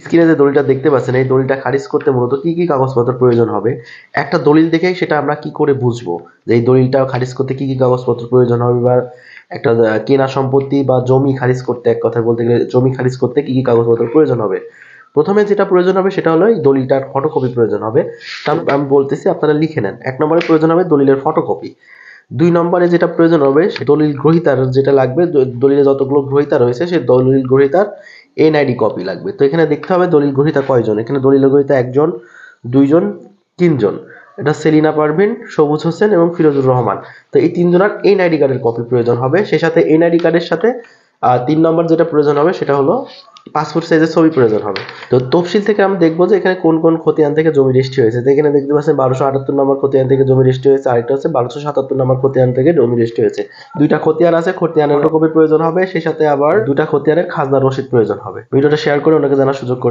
স্ক্রিনে যে দলিলটা দেখতে পাচ্ছেন, এই দলিলটা খারিজ করতে মূলত কি কি কাগজপত্র প্রয়োজন হবে? একটা দলিল দেখেই সেটা আমরা কি করে বুঝবো যে এই দলিলটা খারিজ করতে কি কি কাগজপত্র প্রয়োজন হবে, বা একটা কেনা সম্পত্তি বা জমি খারিজ করতে, এক কথায় বলতে গেলে জমি খারিজ করতে কি কি কাগজপত্র প্রয়োজন হবে? প্রথমে যেটা প্রয়োজন হবে সেটা হলো এই দলিলটার ফটোকপি প্রয়োজন হবে। আমি বলতেছি, আপনারা লিখে নেন। 1 নম্বরে প্রয়োজন হবে দলিলের ফটোকপি। 2 নম্বরে যেটা প্রয়োজন হবে দলিল গ্রহীতার যেটা লাগবে, দলিলে যতগুলো গ্রহীতা রয়েছে সেই দলিল গ্রহীতার এনআইডি কপি লাগবে। তো এখানে দেখতে হবে দলিল গ্রহীতা কয়জন। এখানে দলিল গ্রহীতা 1 জন, 2 জন, 3 জন। এটা সেলিনা পারভিন, সবুজ হোসেন এবং ফিরোজুর রহমান। তো এই 3 জনের এনআইডি কার্ডের কপি প্রয়োজন হবে। সেই সাথে এনআইডি কার্ডের সাথে 3 নম্বর যেটা প্রয়োজন হবে সেটা হলো পাসপোর্ট সাইজের ছবি প্রয়োজন হবে। তো তফসিল থেকে আমরা দেখবো যে এখানে কোন কোন খতিয়ান থেকে জমি রেজিস্ট্রি হয়েছে। তো এখানে দেখতে পাচ্ছেন 1278 নম্বর খতিয়ান থেকে জমি রেজিস্ট্রি হয়েছে, আরেকটা হচ্ছে 1277 নম্বর খতিয়ান থেকে জমি রেজিস্ট্রি হয়েছে। দুইটা খতিয়ান আছে, খতিয়ানের ফটোকপি প্রয়োজন হবে, সেই সাথে আবার দুটা খতিয়ানের খাজনা রসিদ প্রয়োজন হবে। ভিডিওটা শেয়ার করে ওনাকে জানার সুযোগ করে